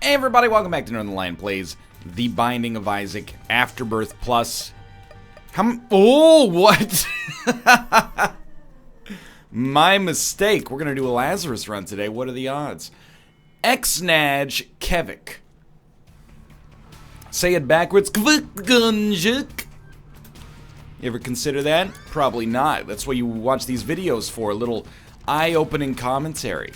Hey everybody, welcome back to Northernlion Plays The Binding of Isaac Afterbirth Plus. Oh, what? My mistake. We're gonna do a Lazarus run today. What are the odds? Xnaj Kevik. Say it backwards. You ever consider that? Probably not. That's what you watch these videos for. A little eye-opening commentary.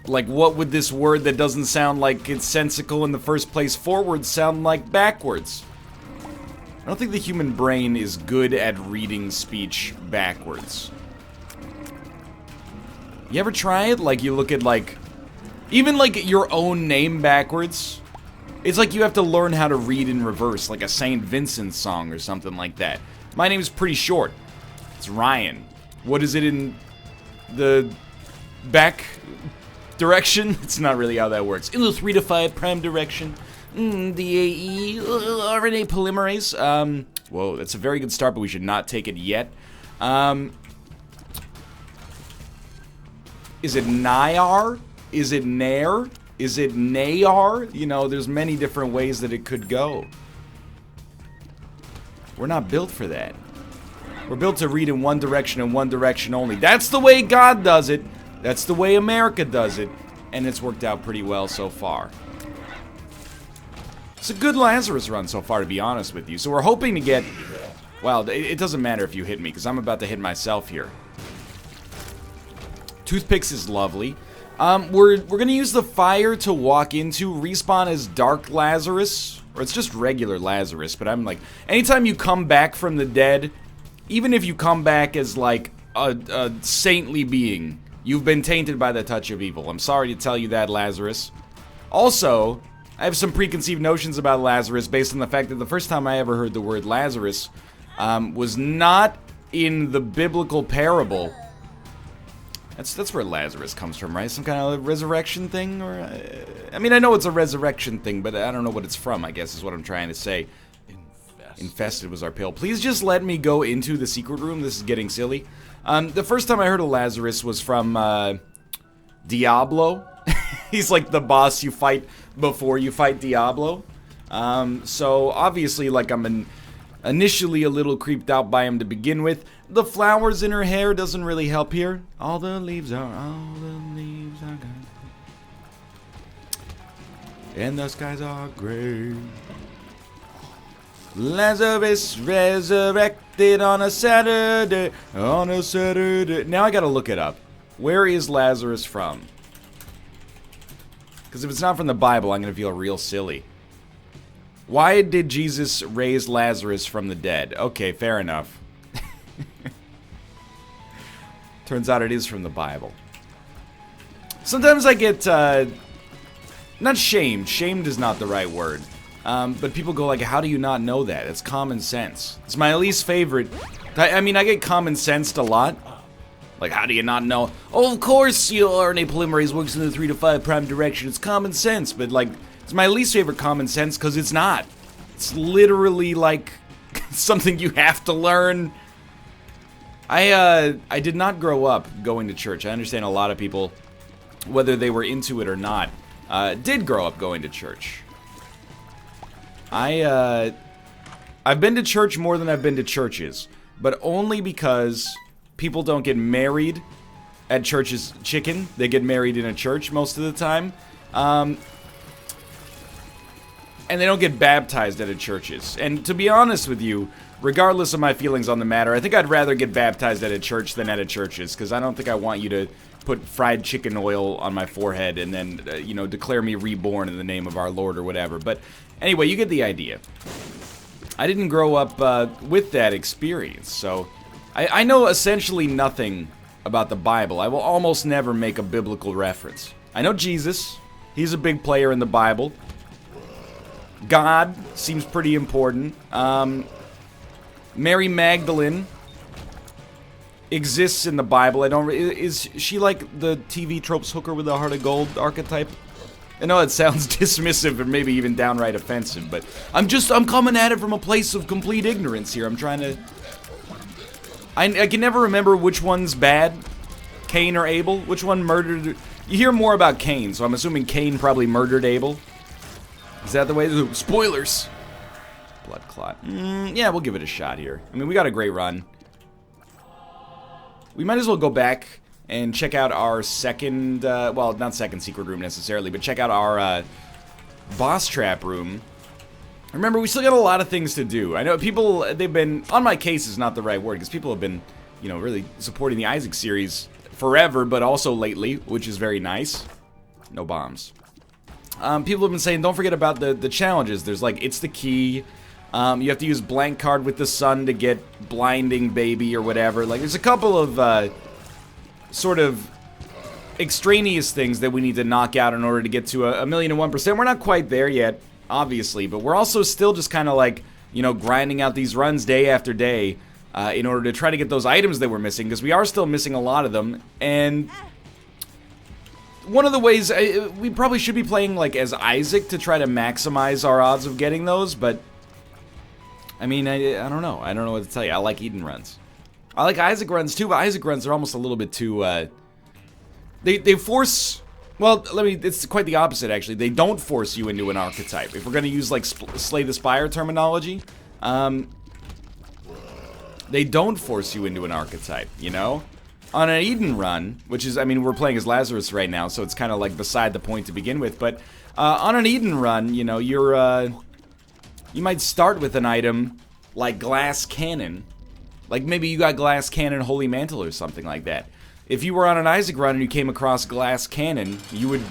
Like, what would this word that doesn't sound like it's sensical in the first place forward sound like backwards? I don't think the human brain is good at reading speech backwards. You ever try it? Like, you look at, like, even, like, your own name backwards. It's like you have to learn how to read in reverse, like a St. Vincent song or something like that. My name's pretty short. It's Ryan. What is it in the back direction? It's not really how that works. In the 3 to 5 prime direction. DAE, RNA polymerase. Whoa, that's a very good start, but we should not take it yet. Is it NIAR? Is it NAIR? Is it NAIR? You know, there's many different ways that it could go. We're not built for that. We're built to read in one direction and one direction only. That's the way God does it. That's the way America does it, and it's worked out pretty well so far. It's a good Lazarus run so far, to be honest with you. So we're hoping to get... Well, it doesn't matter if you hit me, because I'm about to hit myself here. Toothpicks is lovely. We're going to use the fire to walk into. Respawn as Dark Lazarus, or it's just regular Lazarus, but I'm like... Anytime you come back from the dead, even if you come back as, like, a saintly being... You've been tainted by the touch of evil. I'm sorry to tell you that, Lazarus. Also, I have some preconceived notions about Lazarus based on the fact that the first time I ever heard the word Lazarus was not in the biblical parable. That's where Lazarus comes from, right? Some kind of resurrection thing? Or I mean, I know it's a resurrection thing, but I don't know what it's from, I guess is what I'm trying to say. Infested was our pill. Please just let me go into the secret room. This is getting silly. The first time I heard of Lazarus was from Diablo. He's like the boss you fight before you fight Diablo. So obviously, like, I'm initially a little creeped out by him to begin with. The flowers in her hair doesn't really help here. All the leaves are gone. And the skies are gray. Lazarus resurrected on a Saturday. Now I gotta look it up. Where is Lazarus from? Because if it's not from the Bible, I'm gonna feel real silly. Why did Jesus raise Lazarus from the dead? Okay, fair enough. Turns out it is from the Bible. Sometimes I get, not shamed. Shamed is not the right word. But people go like, how do you not know that? It's common sense. It's my least favorite. I mean, I get common sensed a lot. Like, how do you not know? Oh, of course, your RNA polymerase works in the 3 to 5 prime direction. It's common sense. But, like, it's my least favorite common sense because it's not. It's literally, like, something you have to learn. I did not grow up going to church. I understand a lot of people, whether they were into it or not, did grow up going to church. I've been to church more than I've been to churches, but only because people don't get married at church's chicken. They get married in a church most of the time. And they don't get baptized at a church's. And to be honest with you, regardless of my feelings on the matter, I think I'd rather get baptized at a church than at a church's, because I don't think I want you to put fried chicken oil on my forehead and then, you know, declare me reborn in the name of our Lord or whatever. But anyway, you get the idea. I didn't grow up with that experience, so I know essentially nothing about the Bible. I will almost never make a biblical reference. I know Jesus. He's a big player in the Bible. God seems pretty important. Mary Magdalene exists in the Bible. Is she like the TV tropes hooker with the heart of gold archetype? I know it sounds dismissive or maybe even downright offensive, but I'm coming at it from a place of complete ignorance here. I'm trying to... I can never remember which one's bad, Cain or Abel. Which one murdered You hear more about Cain, so I'm assuming Cain probably murdered Abel. Is that the way? Ooh, spoilers! Blood clot. Yeah, we'll give it a shot here. I mean, we got a great run. We might as well go back and check out our second, well, not second secret room necessarily, but check out our boss trap room. Remember, we still got a lot of things to do. I know people, they've been, on my case is not the right word, because people have been, you know, really supporting the Isaac series forever, but also lately, which is very nice. No bombs. People have been saying, don't forget about the challenges. There's like, it's the key. You have to use blank card with the sun to get blinding baby or whatever. Like, there's a couple of sort of extraneous things that we need to knock out in order to get to 1,001%. We're not quite there yet, obviously, but we're also still just kind of like, you know, grinding out these runs day after day in order to try to get those items that we're missing, because we are still missing a lot of them. And one of the ways, we probably should be playing like as Isaac to try to maximize our odds of getting those, but I mean, I don't know. I don't know what to tell you. I like Eden runs. I like Isaac runs too, but Isaac runs are almost a little bit too, they force, well, it's quite the opposite actually. They don't force you into an archetype. If we're going to use like Slay the Spire terminology, they don't force you into an archetype, you know? On an Eden run, which is, I mean, we're playing as Lazarus right now, so it's kind of like beside the point to begin with, but on an Eden run, you know, you might start with an item like Glass Cannon. Like maybe you got Glass Cannon Holy Mantle or something like that. If you were on an Isaac run and you came across Glass Cannon, you would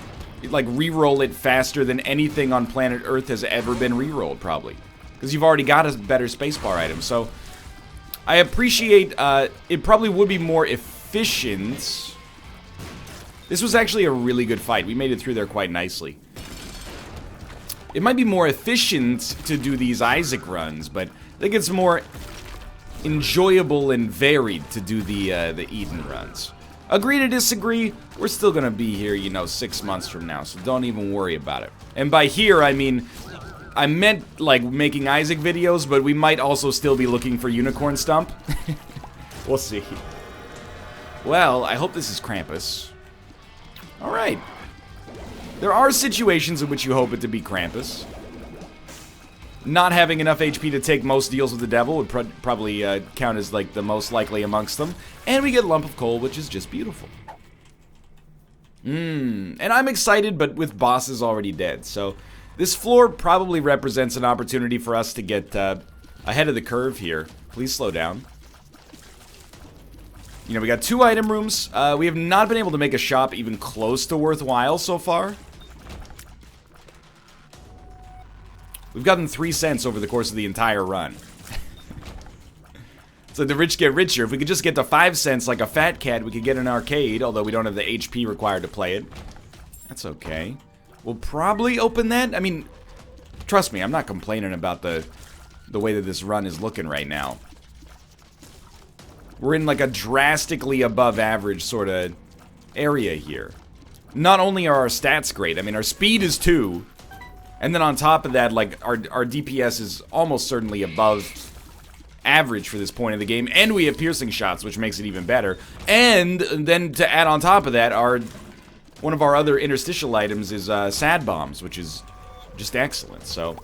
like re-roll it faster than anything on planet Earth has ever been re-rolled, probably. Because you've already got a better spacebar item. So I appreciate, it probably would be more efficient. This was actually a really good fight. We made it through there quite nicely. It might be more efficient to do these Isaac runs, but I think it's more enjoyable and varied to do the Eden runs. Agree to disagree, we're still gonna be here, you know, 6 months from now, so don't even worry about it. And by here, I mean, I meant, like, making Isaac videos, but we might also still be looking for Unicorn Stump. We'll see. Well, I hope this is Krampus. Alright. There are situations in which you hope it to be Krampus. Not having enough HP to take most deals with the devil would probably count as like the most likely amongst them. And we get Lump of Coal, which is just beautiful. And I'm excited, but with bosses already dead. So this floor probably represents an opportunity for us to get ahead of the curve here. Please slow down. You know, we got 2 item rooms. We have not been able to make a shop even close to worthwhile so far. We've gotten 3 cents over the course of the entire run. So the rich get richer. If we could just get to 5 cents like a fat cat, we could get an arcade, although we don't have the HP required to play it. That's okay. We'll probably open that. I mean, trust me, I'm not complaining about the way that this run is looking right now. We're in like a drastically above average sort of area here. Not only are our stats great, I mean, our speed is 2. And then on top of that, like, our DPS is almost certainly above average for this point in the game. And we have piercing shots, which makes it even better. And then to add on top of that, one of our other interstitial items is Sad Bombs, which is just excellent. So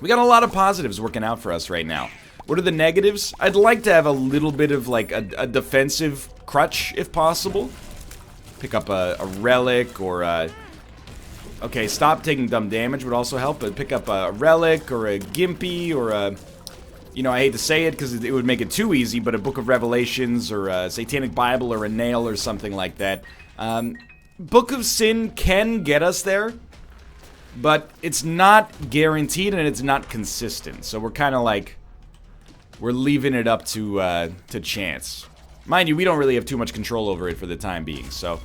we got a lot of positives working out for us right now. What are the negatives? I'd like to have a little bit of, like, a defensive crutch, if possible. Pick up a relic or okay, stop taking dumb damage would also help, but pick up a relic or a gimpy or a, you know, I hate to say it because it would make it too easy, but a Book of Revelations or a Satanic Bible or a nail or something like that. Book of Sin can get us there, but it's not guaranteed and it's not consistent. So we're kind of like, we're leaving it up to chance. Mind you, we don't really have too much control over it for the time being, so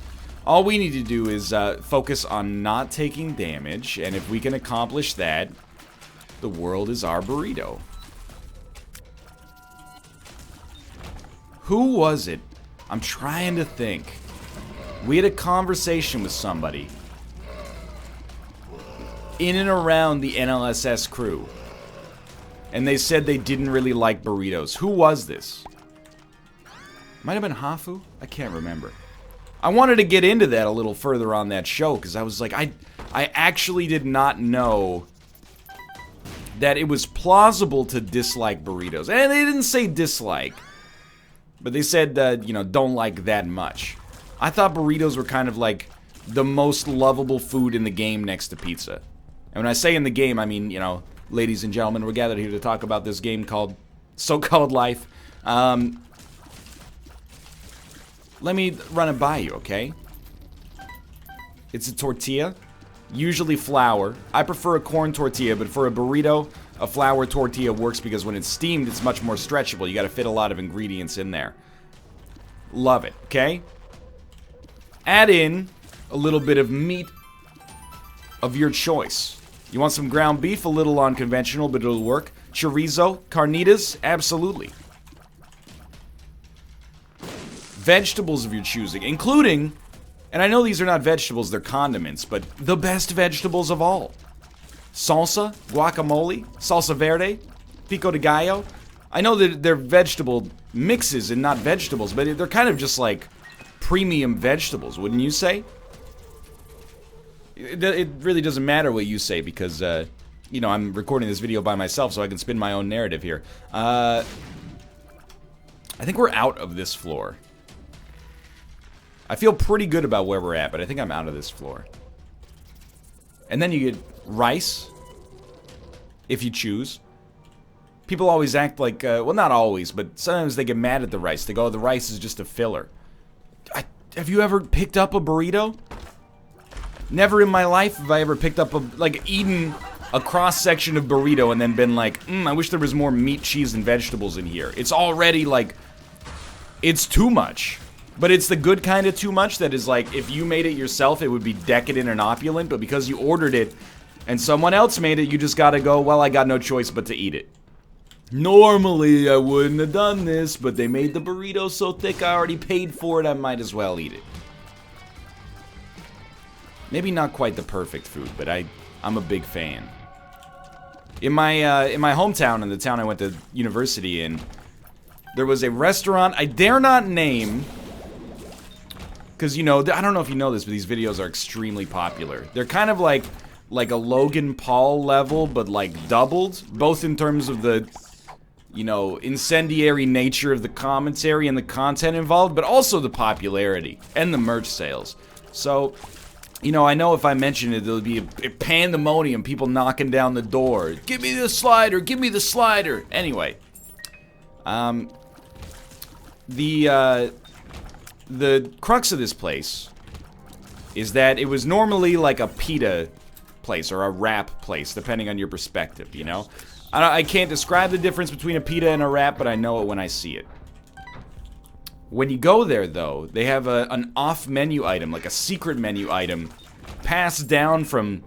all we need to do is focus on not taking damage, and if we can accomplish that, the world is our burrito. Who was it? I'm trying to think. We had a conversation with somebody in and around the NLSS crew, and they said they didn't really like burritos. Who was this? Might have been Hafu? I can't remember. I wanted to get into that a little further on that show, because I was like, I actually did not know that it was plausible to dislike burritos. And they didn't say dislike, but they said that, you know, don't like that much. I thought burritos were kind of like the most lovable food in the game next to pizza. And when I say in the game, I mean, you know, ladies and gentlemen, we're gathered here to talk about this game called So-Called Life. Let me run it by you, okay? It's a tortilla, usually flour. I prefer a corn tortilla, but for a burrito, a flour tortilla works because when it's steamed, it's much more stretchable. You gotta fit a lot of ingredients in there. Love it, okay? Add in a little bit of meat of your choice. You want some ground beef? A little unconventional, but it'll work. Chorizo, carnitas, absolutely. Vegetables of your choosing, including, and I know these are not vegetables, they're condiments, but the best vegetables of all. Salsa, guacamole, salsa verde, pico de gallo. I know that they're vegetable mixes and not vegetables, but they're kind of just like premium vegetables, wouldn't you say? It really doesn't matter what you say because, you know, I'm recording this video by myself so I can spin my own narrative here. I think we're out of this floor. I feel pretty good about where we're at, but I think I'm out of this floor. And then you get rice, if you choose. People always act like, well, not always, but sometimes they get mad at the rice. They go, oh, the rice is just a filler. Have you ever picked up a burrito? Never in my life have I ever picked up eaten a cross-section of burrito and then been like, I wish there was more meat, cheese, and vegetables in here. It's already, like, it's too much. But it's the good kind of too much that is like, if you made it yourself, it would be decadent and opulent, but because you ordered it and someone else made it, you just gotta go, well, I got no choice but to eat it. Normally, I wouldn't have done this, but they made the burrito so thick I already paid for it, I might as well eat it. Maybe not quite the perfect food, but I'm a big fan. In my hometown, in the town I went to university in, there was a restaurant I dare not name, because, you know, I don't know if you know this, but these videos are extremely popular. They're kind of like a Logan Paul level, but like doubled, both in terms of the, you know, incendiary nature of the commentary and the content involved, but also the popularity and the merch sales. So, you know, I know if I mention it, there'll be a pandemonium, people knocking down the door. Give me the slider, give me the slider. Anyway, the crux of this place is that it was normally like a pita place or a wrap place, depending on your perspective, you know? I can't describe the difference between a pita and a wrap, but I know it when I see it. When you go there, though, they have an off-menu item, like a secret menu item, passed down from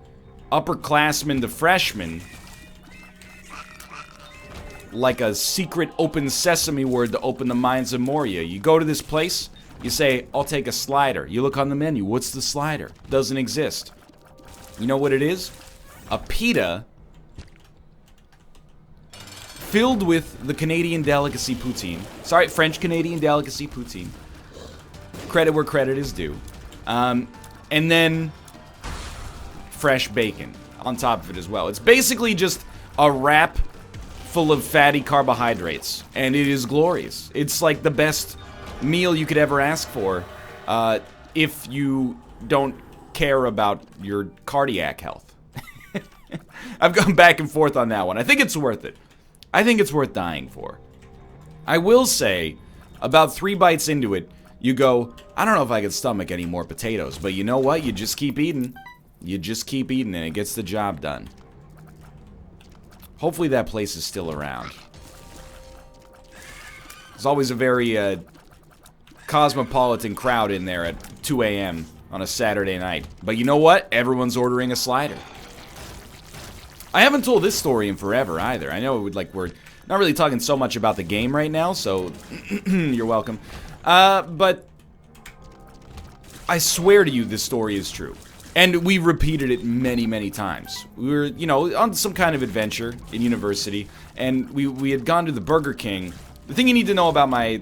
upperclassmen to freshmen, like a secret open sesame word to open the minds of Moria. You go to this place, you say, I'll take a slider. You look on the menu, what's the slider? Doesn't exist. You know what it is? A pita filled with the Canadian delicacy poutine. Sorry, French-Canadian delicacy poutine. Credit where credit is due. And then fresh bacon on top of it as well. It's basically just a wrap full of fatty carbohydrates, and it is glorious. It's like the best meal you could ever ask for if you don't care about your cardiac health. I've gone back and forth on that one. I think it's worth it. I think it's worth dying for. I will say, about 3 bites into it, you go, I don't know if I could stomach any more potatoes, but you know what? You just keep eating. You just keep eating and it gets the job done. Hopefully that place is still around. There's always a very cosmopolitan crowd in there at 2 a.m. on a Saturday night. But you know what? Everyone's ordering a slider. I haven't told this story in forever either. I know we're not really talking so much about the game right now, so you're welcome. But I swear to you this story is true. And we repeated it many, many times. We were, you know, on some kind of adventure in university, and we had gone to the Burger King The thing you need to know about my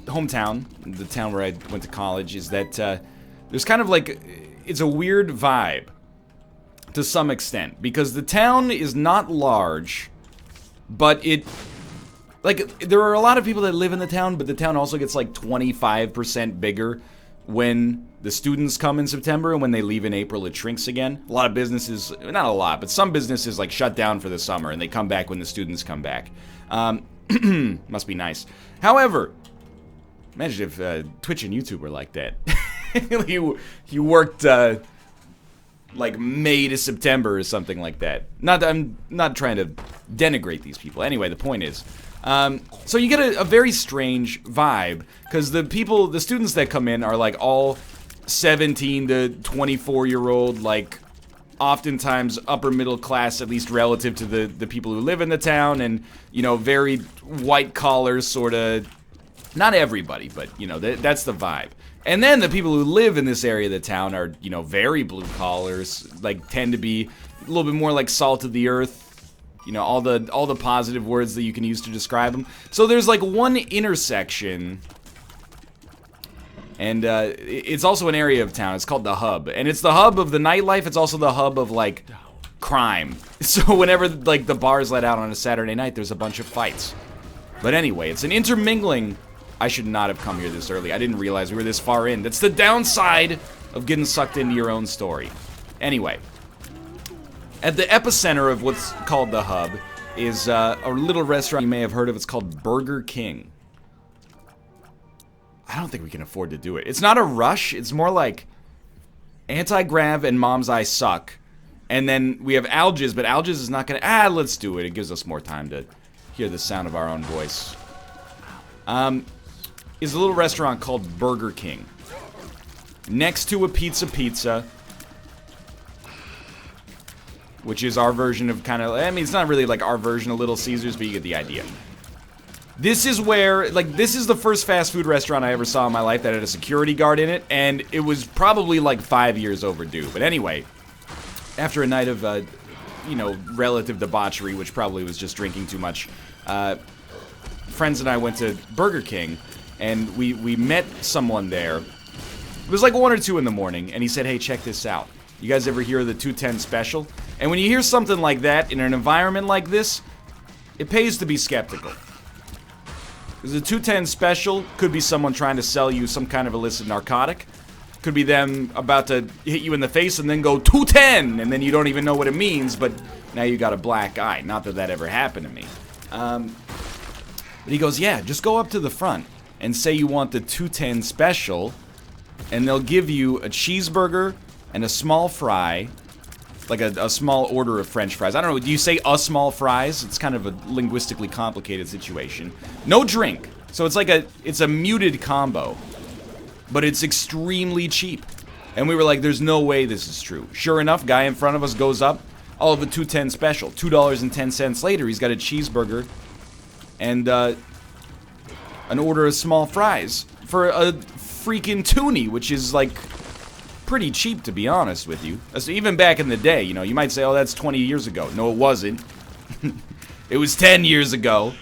hometown, the town where I went to college, is that there's kind of like, it's a weird vibe to some extent, because the town is not large, but like, there are a lot of people that live in the town, but the town also gets like 25% bigger when the students come in September, and when they leave in April, it shrinks again. A lot of businesses, not a lot, but some businesses like shut down for the summer, and they come back when the students come back. Must be nice. However, imagine if Twitch and YouTube were like that. you worked like May to September or something like that. I'm not trying to denigrate these people. Anyway, the point is, so you get a very strange vibe, because the students that come in are like all 17 to 24-year-old, like oftentimes upper middle class, at least relative to the people who live in the town, and, you know, very white collar sort of, not everybody, but, you know, that's the vibe. And then the people who live in this area of the town are, you know, very blue collars, like tend to be a little bit more like salt of the earth, you know, all the positive words that you can use to describe them. So there's like one intersection, and it's also an area of town. It's called the Hub, and it's the hub of the nightlife. It's also the hub of like crime. So whenever like the bars let out on a Saturday night, there's a bunch of fights. But anyway, it's an intermingling. I should not have come here this early. I didn't realize we were this far in. That's the downside of getting sucked into your own story. Anyway, at the epicenter of what's called the Hub is a little restaurant you may have heard of. It's called Burger King. I don't think we can afford to do it. It's not a rush. It's more like anti-grav and Mom's Eye suck. And then we have Algiz, but Algiz is not going to... let's do it. It gives us more time to hear the sound of our own voice. Is a little restaurant called Burger King. Next to a Pizza, which is our version of kind of... I mean, it's not really like our version of Little Caesars, but you get the idea. This is where... Like, this is the first fast food restaurant I ever saw in my life that had a security guard in it, and it was probably like 5 years overdue. But anyway, after a night of, you know, relative debauchery, which probably was just drinking too much, friends and I went to Burger King, and we met someone there. It was like 1 or 2 in the morning, and he said, hey, check this out. You guys ever hear of the 210 special? And when you hear something like that in an environment like this, it pays to be skeptical. Because the 210 special could be someone trying to sell you some kind of illicit narcotic. Could be them about to hit you in the face and then go 210, and then you don't even know what it means, but now you got a black eye. Not that that ever happened to me. But he goes, yeah, just go up to the front and say you want the 210 special, and they'll give you a cheeseburger and a small fry, like a small order of French fries. I don't know, do you say a small fries? It's kind of a linguistically complicated situation. No drink, so it's like it's a muted combo, but it's extremely cheap. And we were like, there's no way this is true. Sure enough, guy in front of us goes up, all of a 210 special. $2.10 later, he's got a cheeseburger and an order of small fries for a freaking toonie, which is like pretty cheap, to be honest with you. So even back in the day, you know, you might say, oh, that's 20 years ago. No, it wasn't. It was 10 years ago.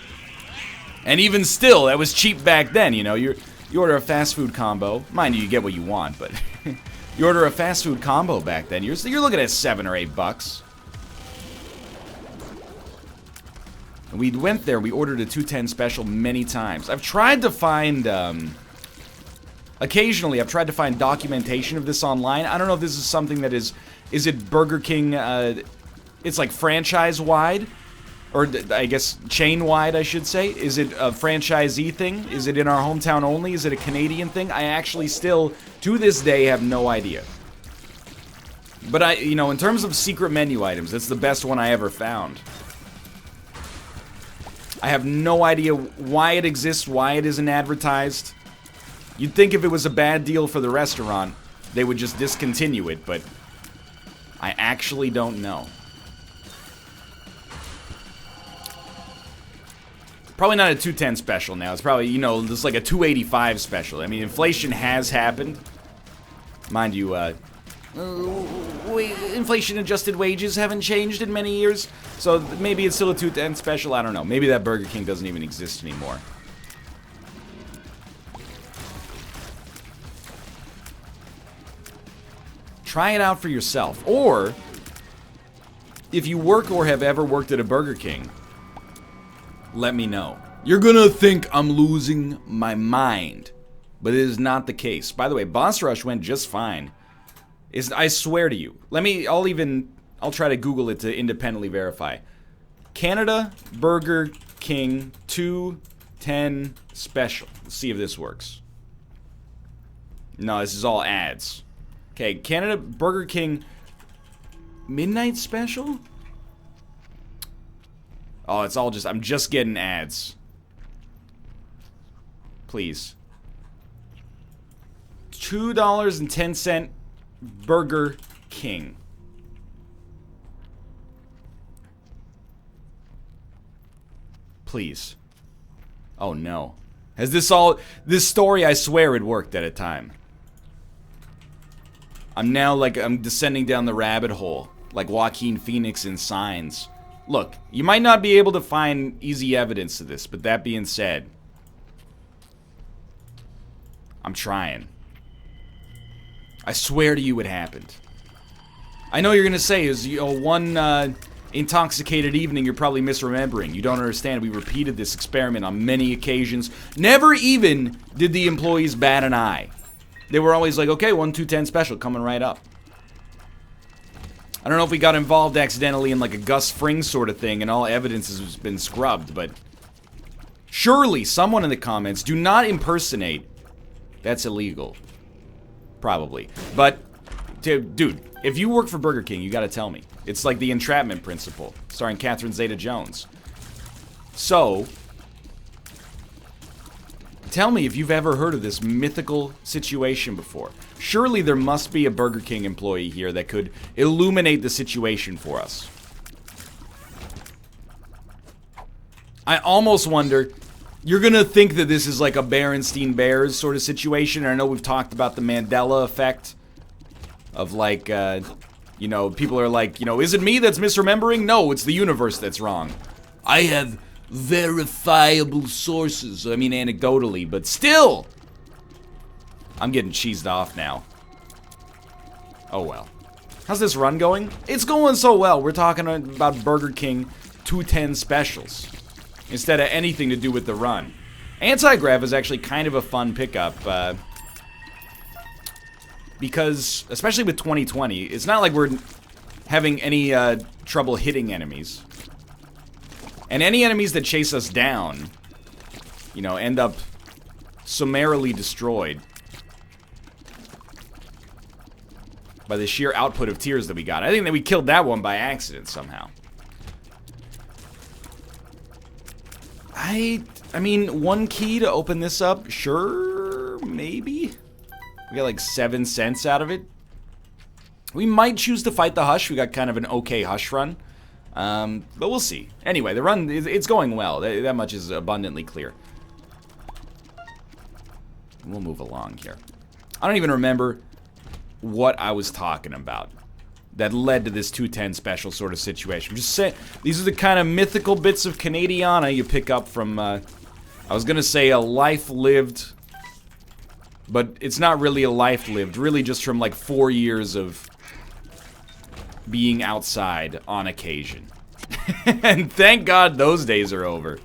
And even still, that was cheap back then, you know. You order a fast food combo. Mind you, you get what you want, but you order a fast food combo back then, you're looking at $7 or $8. And we went there, we ordered a 210 special many times. I've tried to find, occasionally I've tried to find documentation of this online. I don't know if this is something that is it Burger King, it's like franchise-wide? Or I guess chain-wide, I should say. Is it a franchisee thing? Is it in our hometown only? Is it a Canadian thing? I actually still, to this day, have no idea. But you know, in terms of secret menu items, that's the best one I ever found. I have no idea why it exists, why it isn't advertised. You'd think if it was a bad deal for the restaurant, they would just discontinue it, but I actually don't know. Probably not a 210 special now. It's probably, you know, just like a 285 special. I mean, inflation has happened. Mind you, inflation-adjusted wages haven't changed in many years, so maybe it's still a 210 special. I don't know. Maybe that Burger King doesn't even exist anymore. Try it out for yourself. Or, if you work or have ever worked at a Burger King, let me know. You're gonna think I'm losing my mind, but it is not the case. By the way, Boss Rush went just fine. I swear to you. I'll try to Google it to independently verify. Canada Burger King 210 special. Let's see if this works. No, this is all ads. Okay, Canada Burger King midnight special? Oh, it's all I'm just getting ads. Please. $2.10 Burger King. Please. Oh no. Has this story, I swear it worked at a time. I'm now I'm descending down the rabbit hole, like Joaquin Phoenix in Signs. Look, you might not be able to find easy evidence of this, but that being said, I'm trying. I swear to you it happened. I know you're gonna say, is one intoxicated evening you're probably misremembering. You don't understand, we repeated this experiment on many occasions. Never even did the employees bat an eye. They were always like, okay, 1 210 special coming right up. I don't know if we got involved accidentally in like a Gus Fring sort of thing and all evidence has been scrubbed, but surely someone in the comments, do not impersonate. That's illegal. Probably. But, dude, if you work for Burger King, you gotta tell me. It's like the entrapment principle, starring Catherine Zeta-Jones. So, tell me if you've ever heard of this mythical situation before. Surely there must be a Burger King employee here that could illuminate the situation for us. I almost wonder, you're gonna think that this is like a Berenstein Bears sort of situation. And I know we've talked about the Mandela effect of like, people are like, is it me that's misremembering? No, it's the universe that's wrong. I have verifiable sources. I mean, anecdotally, but still. I'm getting cheesed off now. Oh well. How's this run going? It's going so well. We're talking about Burger King 210 specials instead of anything to do with the run. Anti-grav is actually kind of a fun pickup because, especially with 2020, it's not like we're having any trouble hitting enemies. And any enemies that chase us down, end up summarily destroyed by the sheer output of tears that we got. I think that we killed that one by accident somehow. I mean, one key to open this up, sure, maybe. We got like 7 cents out of it. We might choose to fight the Hush. We got kind of an okay Hush run. But we'll see. Anyway, the run, it's going well. That much is abundantly clear. We'll move along here. I don't even remember what I was talking about that led to this 210 special sort of situation. I'm just saying, these are the kind of mythical bits of Canadiana you pick up from, I was gonna say a life lived, but it's not really a life lived, really just from like 4 years of being outside on occasion. And thank God those days are over.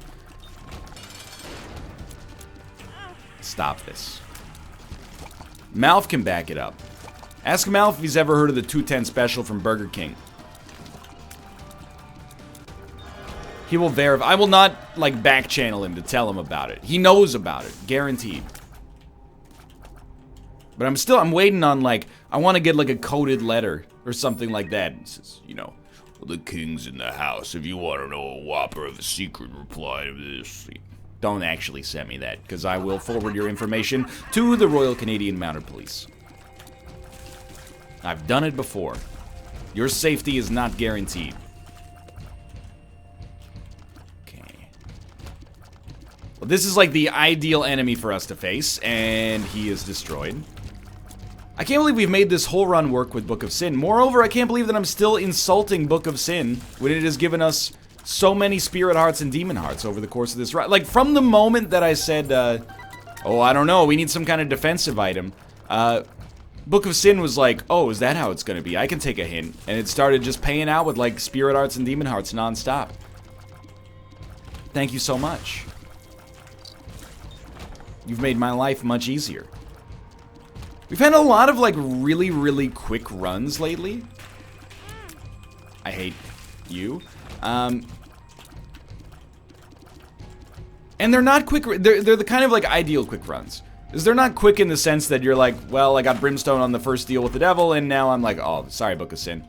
Stop this. Malf can back it up. Ask Malf if he's ever heard of the 210 special from Burger King. He will verify. I will not, like, back channel him to tell him about it. He knows about it. Guaranteed. But I'm waiting on, like, I want to get, like, a coded letter or something like that. It says, well, the king's in the house. If you want to know a whopper of a secret, reply to this. Don't actually send me that, because I will forward your information to the Royal Canadian Mounted Police. I've done it before. Your safety is not guaranteed. Okay. Well, this is like the ideal enemy for us to face, and he is destroyed. I can't believe we've made this whole run work with Book of Sin. Moreover, I can't believe that I'm still insulting Book of Sin when it has given us so many spirit hearts and demon hearts over the course of this run. Like, from the moment that I said, oh, I don't know, we need some kind of defensive item, Book of Sin was like, oh, is that how it's gonna be? I can take a hint. And it started just paying out with, like, Spirit Hearts and Demon Hearts non-stop. Thank you so much. You've made my life much easier. We've had a lot of, like, really, really quick runs lately. I hate you. And they're not quick, they're the kind of, like, ideal quick runs. Because they're not quick in the sense that you're like, well, I got Brimstone on the first deal with the devil, and now I'm like, oh, sorry, Book of Sin.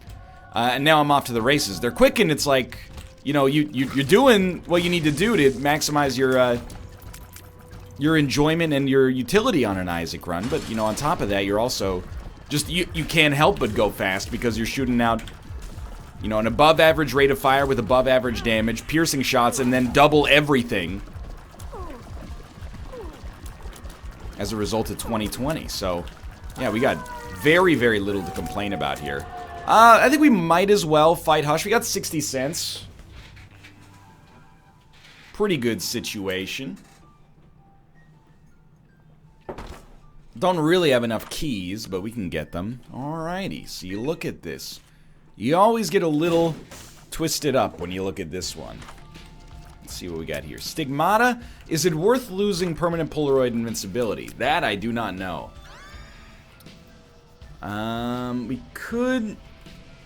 And now I'm off to the races. They're quick, and it's like, you know, you're doing what you need to do to maximize your enjoyment and your utility on an Isaac run. But, you know, on top of that, you're also just, you can't help but go fast because you're shooting out, you know, an above average rate of fire with above average damage, piercing shots, and then double everything as a result of 2020. So, yeah, we got very, very little to complain about here. I think we might as well fight Hush. We got 60 cents. Pretty good situation. Don't really have enough keys, but we can get them. Alrighty, so you look at this. You always get a little twisted up when you look at this one. Let's see what we got here. Stigmata. Is it worth losing permanent Polaroid invincibility? That I do not know. We could...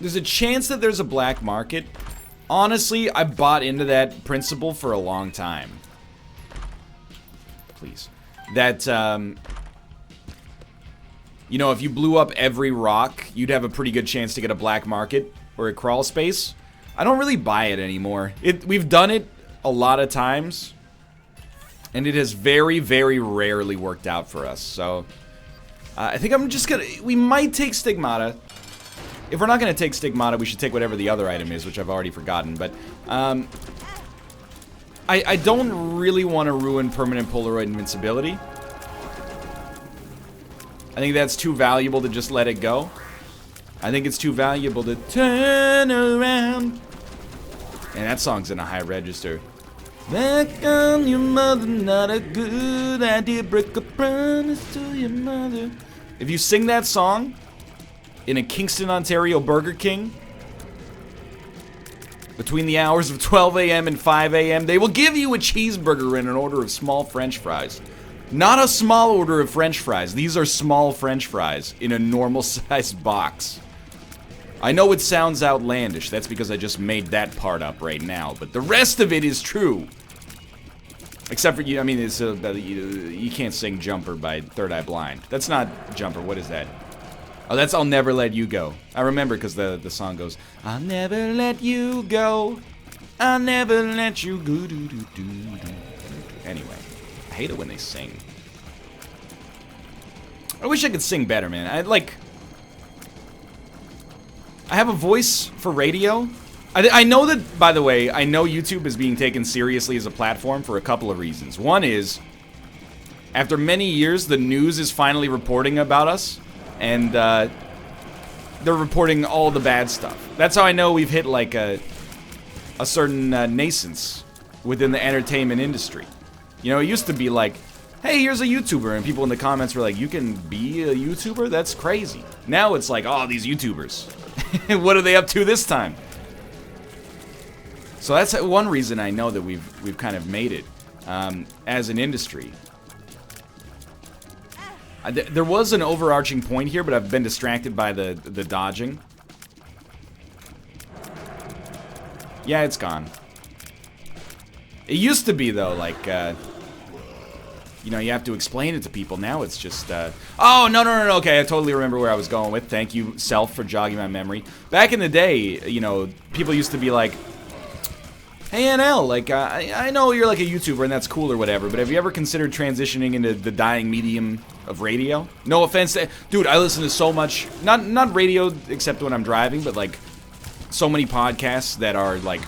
There's a chance that there's a black market. Honestly, I bought into that principle for a long time. Please. That, you know, if you blew up every rock, you'd have a pretty good chance to get a black market or a crawl space. I don't really buy it anymore. We've done it a lot of times, and it has very, very rarely worked out for us. So, I think I'm just gonna... We might take Stigmata. If we're not gonna take Stigmata, we should take whatever the other item is, which I've already forgotten. But, I don't really want to ruin permanent Polaroid invincibility. I think that's too valuable to just let it go. I think it's too valuable to turn around. And that song's in a high register. Back on your mother, not a good idea. Break a promise to your mother. If you sing that song in a Kingston, Ontario Burger King between the hours of 12 a.m. and 5 a.m., they will give you a cheeseburger and an order of small French fries. Not a small order of French fries. These are small French fries in a normal-sized box. I know it sounds outlandish. That's because I just made that part up right now. But the rest of it is true. Except for you. I mean, it's you can't sing Jumper by Third Eye Blind. That's not Jumper. What is that? Oh, that's I'll Never Let You Go. I remember because the song goes, I'll never let you go. I'll never let you go. Anyway, I hate it when they sing. I wish I could sing better, man. I have a voice for radio. I know that, by the way, I know YouTube is being taken seriously as a platform for a couple of reasons. One is, after many years, the news is finally reporting about us, and they're reporting all the bad stuff. That's how I know we've hit, like, a certain nascence within the entertainment industry. You know, it used to be like, hey, here's a YouTuber, and people in the comments were like, you can be a YouTuber? That's crazy. Now it's like, oh, these YouTubers. What are they up to this time? So that's one reason I know that we've kind of made it as an industry. There was an overarching point here, but I've been distracted by the dodging. Yeah, it's gone. It used to be, though, like, you know, you have to explain it to people. Now it's just, oh, no, okay, I totally remember where I was going with. Thank you, Self, for jogging my memory. Back in the day, you know, people used to be like, hey, NL, like, I know you're like a YouTuber and that's cool or whatever, but have you ever considered transitioning into the dying medium of radio? No offense to... Dude, I listen to so much, not radio except when I'm driving, but, like, so many podcasts that are, like,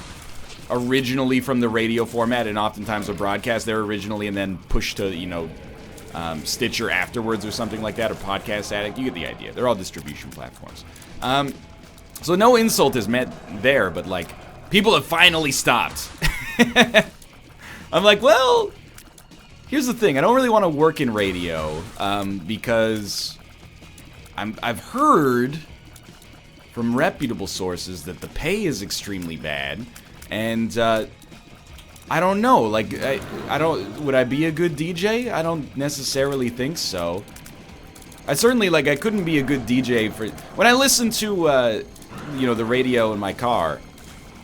originally from the radio format and oftentimes a broadcast there originally and then pushed to, you know, Stitcher afterwards or something like that, or Podcast Addict. You get the idea. They're all distribution platforms. So no insult is meant there, but, like, people have finally stopped. I'm like, well, here's the thing. I don't really want to work in radio because I've heard from reputable sources that the pay is extremely bad, and I don't know. Like, I don't. Would I be a good DJ? I don't necessarily think so. I certainly, like, I couldn't be a good DJ for when I listen to you know, the radio in my car.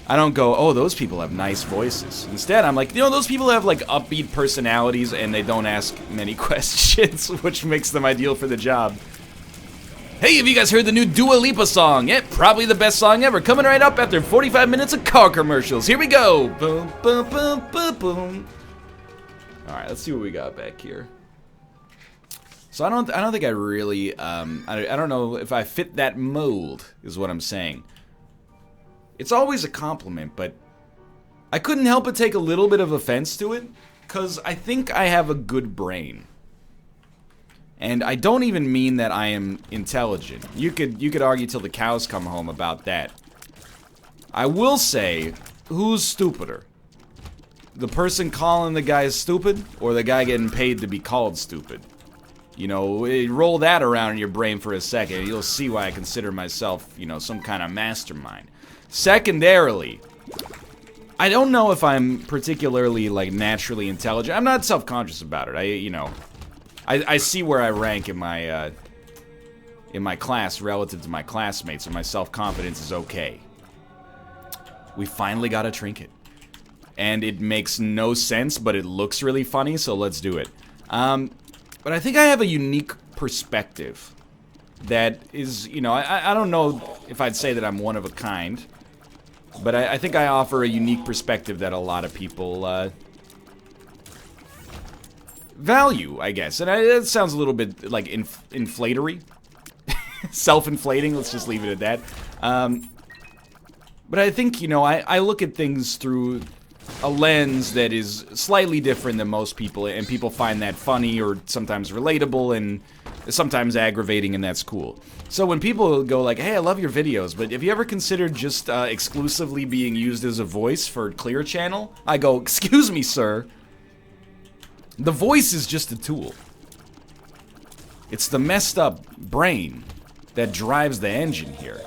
I don't go, oh, those people have nice voices. Instead, I'm like, you know, those people have, like, upbeat personalities and they don't ask many questions, which makes them ideal for the job. Hey, have you guys heard the new Dua Lipa song? Yeah, probably the best song ever. Coming right up after 45 minutes of car commercials. Here we go. Boom, boom, boom, boom, boom. All right, let's see what we got back here. So I don't think I really, I don't know if I fit that mold, is what I'm saying. It's always a compliment, but I couldn't help but take a little bit of offense to it, because I think I have a good brain. And I don't even mean that I am intelligent. You could argue till the cows come home about that. I will say, who's stupider? The person calling the guy stupid, or the guy getting paid to be called stupid? You know, roll that around in your brain for a second, you'll see why I consider myself, you know, some kind of mastermind. Secondarily, I don't know if I'm particularly, like, naturally intelligent. I'm not self-conscious about it. I see where I rank in my class relative to my classmates, and my self-confidence is okay. We finally got a trinket. And it makes no sense, but it looks really funny, so let's do it. But I think I have a unique perspective that is, you know, I don't know if I'd say that I'm one of a kind, but I think I offer a unique perspective that a lot of people value, I guess. And it sounds a little bit like inflatery. Self-inflating, let's just leave it at that. But I think, you know, I look at things through a lens that is slightly different than most people, and people find that funny or sometimes relatable and sometimes aggravating, and that's cool. So when people go like, hey, I love your videos, but have you ever considered just exclusively being used as a voice for Clear Channel? I go, excuse me, sir. The voice is just a tool. It's the messed up brain that drives the engine here.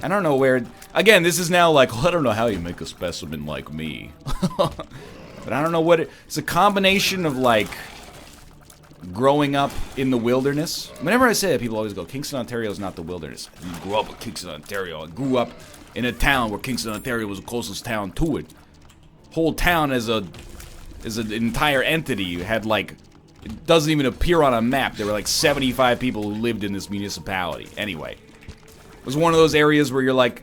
I don't know where... Again, this is now like, well, I don't know how you make a specimen like me. But I don't know what it's a combination of, like, growing up in the wilderness. Whenever I say that, people always go, Kingston, Ontario is not the wilderness. You grew up in Kingston, Ontario. I grew up in a town where Kingston, Ontario was the closest town to it. Whole town as an entire entity had, like, it doesn't even appear on a map. There were like 75 people who lived in this municipality. Anyway, it was one of those areas where you're like,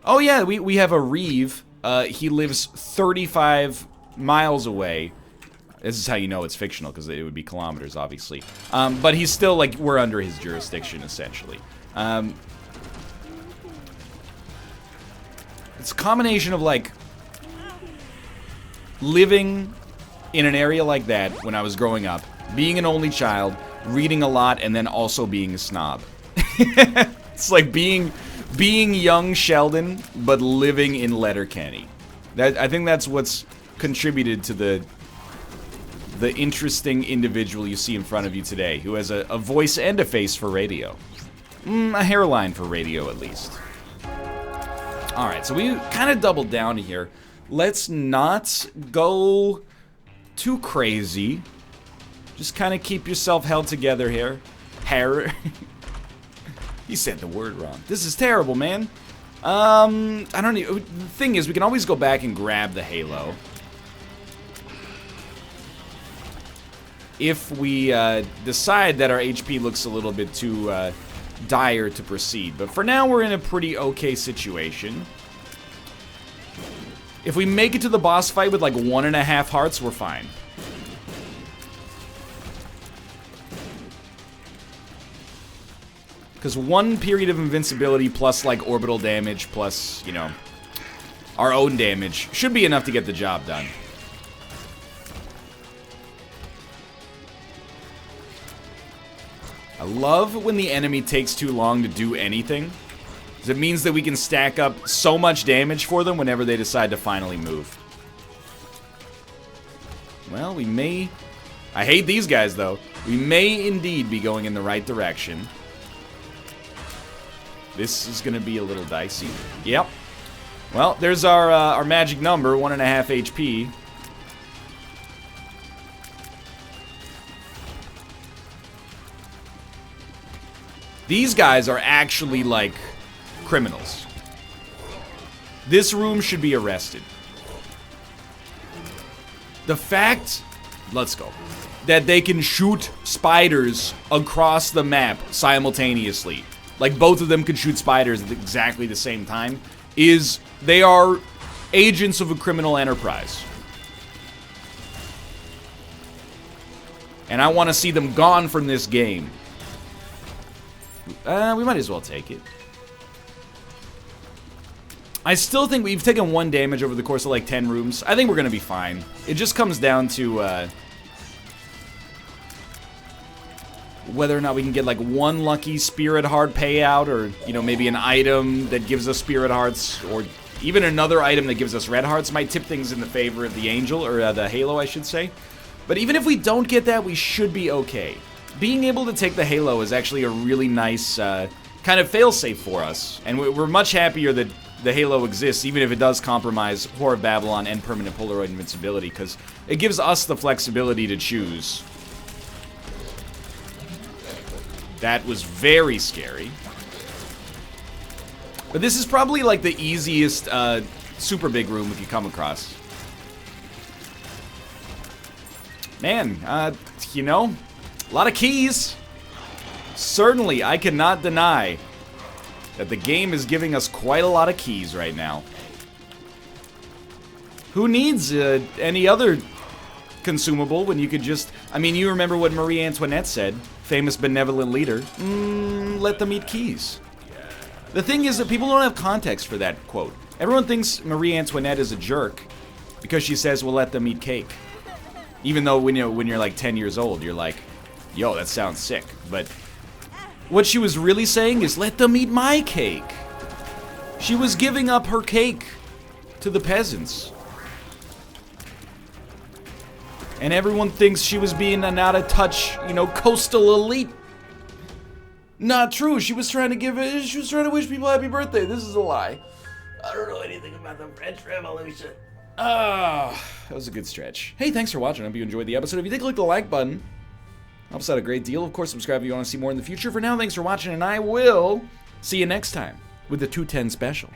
oh yeah, we have a Reeve. He lives 35 miles away. This is how you know it's fictional, because it would be kilometers, obviously. But he's still, like, we're under his jurisdiction, essentially. It's a combination of, like, living in an area like that when I was growing up, being an only child, reading a lot, and then also being a snob. It's like being young Sheldon, but living in Letterkenny. I think that's what's contributed to the interesting individual you see in front of you today, who has a voice and a face for radio. A hairline for radio, at least. Alright, so we kind of doubled down here. Let's not go too crazy. Just kind of keep yourself held together here. He said the word wrong. This is terrible, man. I don't know. The thing is, we can always go back and grab the halo. If we decide that our HP looks a little bit too dire to proceed. But for now, we're in a pretty okay situation. If we make it to the boss fight with like 1.5 hearts, we're fine. Because 1 period of invincibility plus, like, orbital damage plus, you know, our own damage should be enough to get the job done. I love when the enemy takes too long to do anything, because it means that we can stack up so much damage for them whenever they decide to finally move. Well, we may... I hate these guys, though. We may indeed be going in the right direction. This is going to be a little dicey. Yep. Well, there's our magic number, 1.5 HP. These guys are actually, like, criminals. This room should be arrested. The fact, let's go, that they can shoot spiders across the map simultaneously, like both of them can shoot spiders at exactly the same time, they are agents of a criminal enterprise. And I want to see them gone from this game. We might as well take it. I still think we've taken 1 damage over the course of like 10 rooms. I think we're going to be fine. It just comes down to whether or not we can get like 1 lucky spirit heart payout, or, you know, maybe an item that gives us spirit hearts, or even another item that gives us red hearts might tip things in the favor of the angel, or the halo, I should say. But even if we don't get that, we should be okay. Being able to take the halo is actually a really nice kind of failsafe for us, and we're much happier that the halo exists, even if it does compromise Whore of Babylon and permanent Polaroid invincibility, because it gives us the flexibility to choose. That was very scary. But this is probably like the easiest super big room we could come across. Man, you know, a lot of keys. Certainly, I cannot deny that the game is giving us quite a lot of keys right now. Who needs any other consumable when you could just... I mean, you remember what Marie Antoinette said, famous benevolent leader. Let them eat keys. The thing is that people don't have context for that quote. Everyone thinks Marie Antoinette is a jerk because she says, well, let them eat cake. Even though when you're like 10 years old, you're like, yo, that sounds sick. But what she was really saying is, let them eat my cake. She was giving up her cake to the peasants. And everyone thinks she was being an out-of-touch, you know, coastal elite. Not true. She was trying to wish people happy birthday. This is a lie. I don't know anything about the French Revolution. That was a good stretch. Hey, thanks for watching. I hope you enjoyed the episode. If you did, click the like button. Helps out a great deal. Of course, subscribe if you want to see more in the future. For now, thanks for watching, and I will see you next time with the 210 special.